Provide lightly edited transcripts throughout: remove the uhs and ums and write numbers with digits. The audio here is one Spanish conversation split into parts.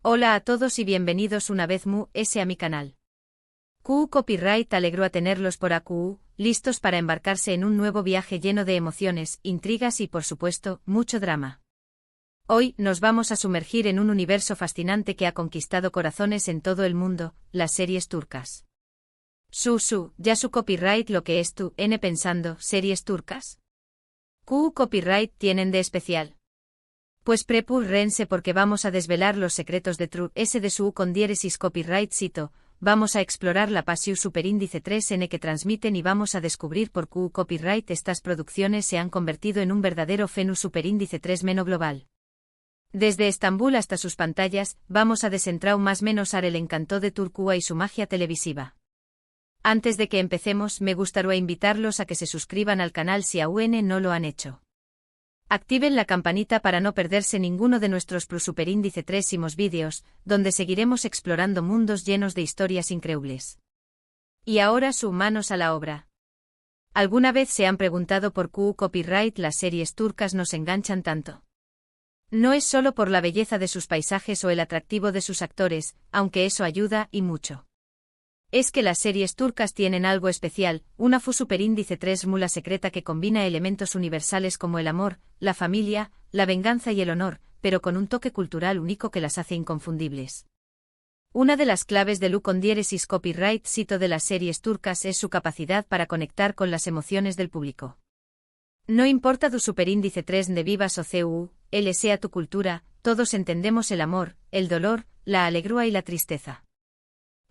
Hola a todos y bienvenidos una vez a mi canal. QU Copyright alegró a tenerlos por AQU, listos para embarcarse en un nuevo viaje lleno de emociones, intrigas y por supuesto, mucho drama. Hoy nos vamos a sumergir en un universo fascinante que ha conquistado corazones en todo el mundo, las series turcas. Ya su copyright lo que es tú, pensando, ¿series turcas? QU Copyright tienen de especial. Pues prepúrense porque vamos a desvelar los secretos de de su con diéresis copyright cito, vamos a explorar la pasión superíndice 3N que transmiten y vamos a descubrir por QU Copyright estas producciones se han convertido en un verdadero fenómeno superíndice 3 global. Desde Estambul hasta sus pantallas, vamos a desentrar más menos el encanto de Turquía y su magia televisiva. Antes de que empecemos me gustaría invitarlos a que se suscriban al canal si aún no lo han hecho. Activen la campanita para no perderse ninguno de nuestros superíndice 3 vídeos, donde seguiremos explorando mundos llenos de historias increíbles. Y ahora manos a la obra. ¿Alguna vez se han preguntado por qué copyright las series turcas nos enganchan tanto? No es solo por la belleza de sus paisajes o el atractivo de sus actores, aunque eso ayuda y mucho. Es que las series turcas tienen algo especial, una superíndice 3 mula secreta que combina elementos universales como el amor, la familia, la venganza y el honor, pero con un toque cultural único que las hace inconfundibles. Una de las claves de con diéresis copyright cito de las series turcas es su capacidad para conectar con las emociones del público. No importa tu superíndice 3 de vivas o CU, sea tu cultura, todos entendemos el amor, el dolor, la alegría y la tristeza.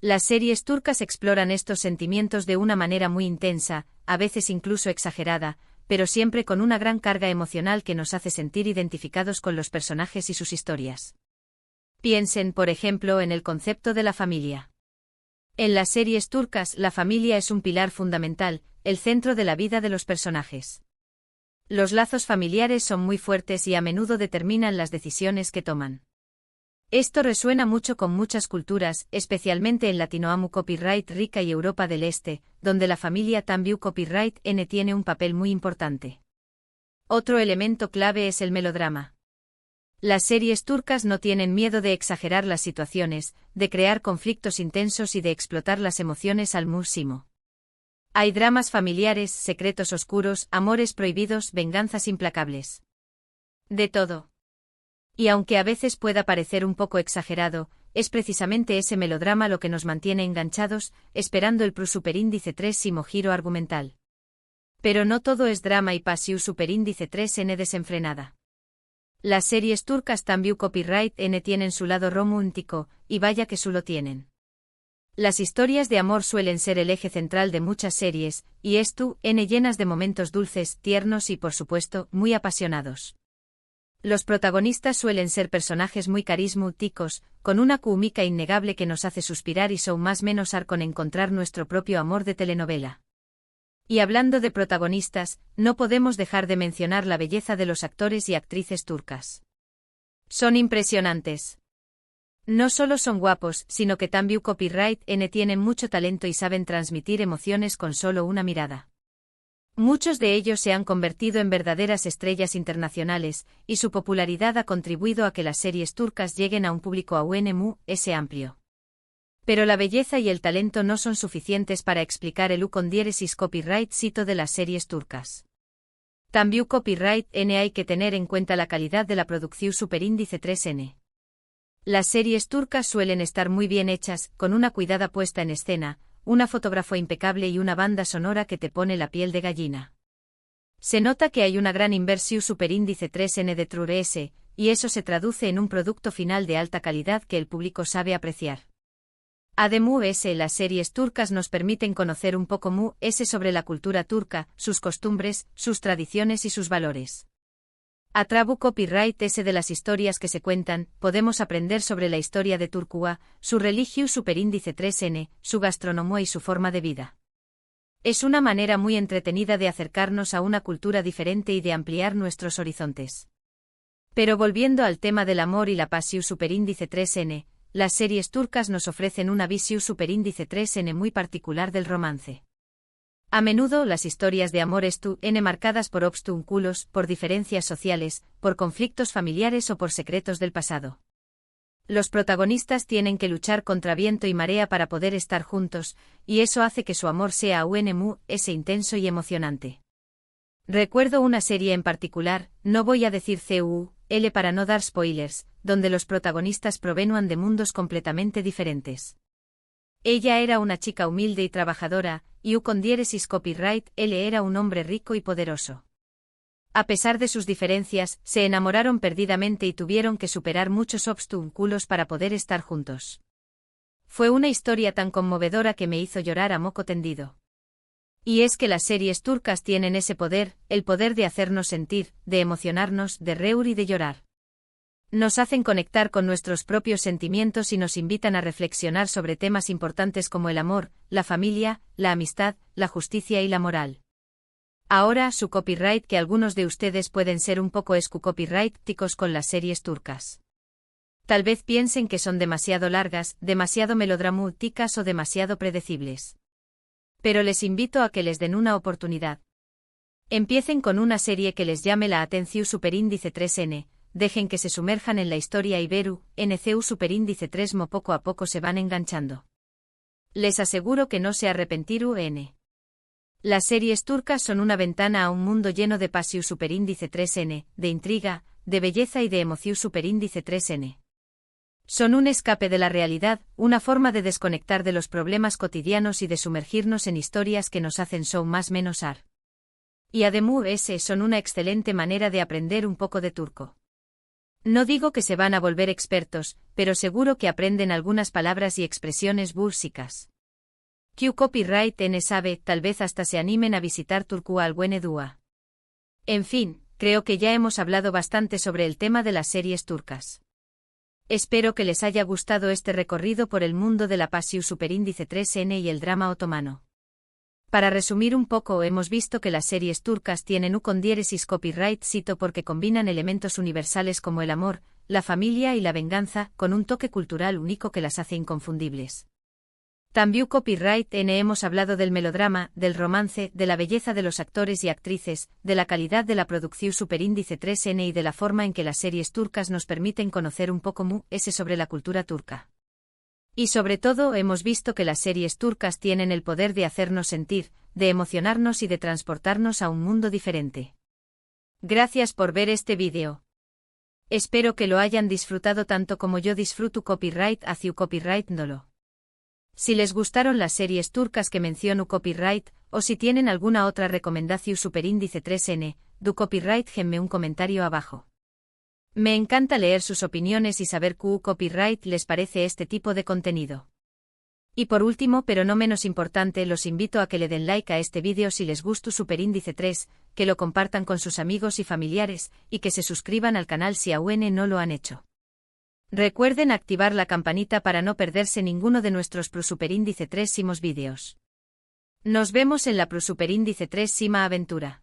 Las series turcas exploran estos sentimientos de una manera muy intensa, a veces incluso exagerada, pero siempre con una gran carga emocional que nos hace sentir identificados con los personajes y sus historias. Piensen, por ejemplo, en el concepto de la familia. En las series turcas, la familia es un pilar fundamental, el centro de la vida de los personajes. Los lazos familiares son muy fuertes y a menudo determinan las decisiones que toman. Esto resuena mucho con muchas culturas, especialmente en Latinoamérica Copyright Rica y Europa del Este, donde la familia también Copyright N tiene un papel muy importante. Otro elemento clave es el melodrama. Las series turcas no tienen miedo de exagerar las situaciones, de crear conflictos intensos y de explotar las emociones al máximo. Hay dramas familiares, secretos oscuros, amores prohibidos, venganzas implacables. De todo. Y aunque a veces pueda parecer un poco exagerado, es precisamente ese melodrama lo que nos mantiene enganchados, esperando el superíndice 3 giro argumental. Pero no todo es drama y pasión superíndice 3N desenfrenada. Las series turcas también copyright N tienen su lado romántico, y vaya que lo tienen. Las historias de amor suelen ser el eje central de muchas series, y llenas de momentos dulces, tiernos y por supuesto, muy apasionados. Los protagonistas suelen ser personajes muy carismáticos, con una química innegable que nos hace suspirar y son más menos con encontrar nuestro propio amor de telenovela. Y hablando de protagonistas, no podemos dejar de mencionar la belleza de los actores y actrices turcas. Son impresionantes. No solo son guapos, sino que también copyright N tienen mucho talento y saben transmitir emociones con solo una mirada. Muchos de ellos se han convertido en verdaderas estrellas internacionales, y su popularidad ha contribuido a que las series turcas lleguen a un público aún amplio. Pero la belleza y el talento no son suficientes para explicar el con diéresis copyright cito de las series turcas. También copyright N hay que tener en cuenta la calidad de la producción superíndice 3N. Las series turcas suelen estar muy bien hechas, con una cuidada puesta en escena, una fotografía impecable y una banda sonora que te pone la piel de gallina. Se nota que hay una gran inversión superíndice 3N de TrueS, y eso se traduce en un producto final de alta calidad que el público sabe apreciar. Además, las series turcas nos permiten conocer un poco sobre la cultura turca, sus costumbres, sus tradiciones y sus valores. A través copyright de las historias que se cuentan, podemos aprender sobre la historia de Turquía, su religión superíndice 3N, su gastronomía y su forma de vida. Es una manera muy entretenida de acercarnos a una cultura diferente y de ampliar nuestros horizontes. Pero volviendo al tema del amor y la pasión superíndice 3N, las series turcas nos ofrecen una visión superíndice 3N muy particular del romance. A menudo las historias de amor marcadas por obstáculos, por diferencias sociales, por conflictos familiares o por secretos del pasado. Los protagonistas tienen que luchar contra viento y marea para poder estar juntos, y eso hace que su amor sea aún ese intenso y emocionante. Recuerdo una serie en particular, no voy a decir CUL para no dar spoilers, donde los protagonistas provenían de mundos completamente diferentes. Ella era una chica humilde y trabajadora, y con diéresis copyright, él era un hombre rico y poderoso. A pesar de sus diferencias, se enamoraron perdidamente y tuvieron que superar muchos obstáculos para poder estar juntos. Fue una historia tan conmovedora que me hizo llorar a moco tendido. Y es que las series turcas tienen ese poder, el poder de hacernos sentir, de emocionarnos, de reír y de llorar. Nos hacen conectar con nuestros propios sentimientos y nos invitan a reflexionar sobre temas importantes como el amor, la familia, la amistad, la justicia y la moral. Ahora, su copyright, que algunos de ustedes pueden ser un poco copyrighticos con las series turcas. Tal vez piensen que son demasiado largas, demasiado melodramáticas o demasiado predecibles. Pero les invito a que les den una oportunidad. Empiecen con una serie que les llame la atención superíndice 3N, dejen que se sumerjan en la historia y veru, NCU superíndice 3 poco a poco se van enganchando. Les aseguro que no se arrepentirán. Las series turcas son una ventana a un mundo lleno de pasión superíndice 3N, de intriga, de belleza y de emoción superíndice 3N. Son un escape de la realidad, una forma de desconectar de los problemas cotidianos y de sumergirnos en historias que nos hacen más menos ar. Y además son una excelente manera de aprender un poco de turco. No digo que se van a volver expertos, pero seguro que aprenden algunas palabras y expresiones búsicas. Q copyright N sabe, tal vez hasta se animen a visitar Turku Albuenedua. En fin, creo que ya hemos hablado bastante sobre el tema de las series turcas. Espero que les haya gustado este recorrido por el mundo de la pasión superíndice 3N y el drama otomano. Para resumir un poco, hemos visto que las series turcas tienen con diéresis copyright cito porque combinan elementos universales como el amor, la familia y la venganza, con un toque cultural único que las hace inconfundibles. También copyright N hemos hablado del melodrama, del romance, de la belleza de los actores y actrices, de la calidad de la producción superíndice 3N y de la forma en que las series turcas nos permiten conocer un poco sobre la cultura turca. Y sobre todo hemos visto que las series turcas tienen el poder de hacernos sentir, de emocionarnos y de transportarnos a un mundo diferente. Gracias por ver este vídeo. Espero que lo hayan disfrutado tanto como yo disfruto copyright hacia copyright dolo. Si les gustaron las series turcas que menciono copyright, o si tienen alguna otra recomendación superíndice 3N, do copyright genme un comentario abajo. Me encanta leer sus opiniones y saber qué copyright les parece este tipo de contenido. Y por último, pero no menos importante, los invito a que le den like a este vídeo si les gustó superíndice 3, que lo compartan con sus amigos y familiares, y que se suscriban al canal si aún no lo han hecho. Recuerden activar la campanita para no perderse ninguno de nuestros superíndice 3 vídeos. Nos vemos en la superíndice 3 aventura.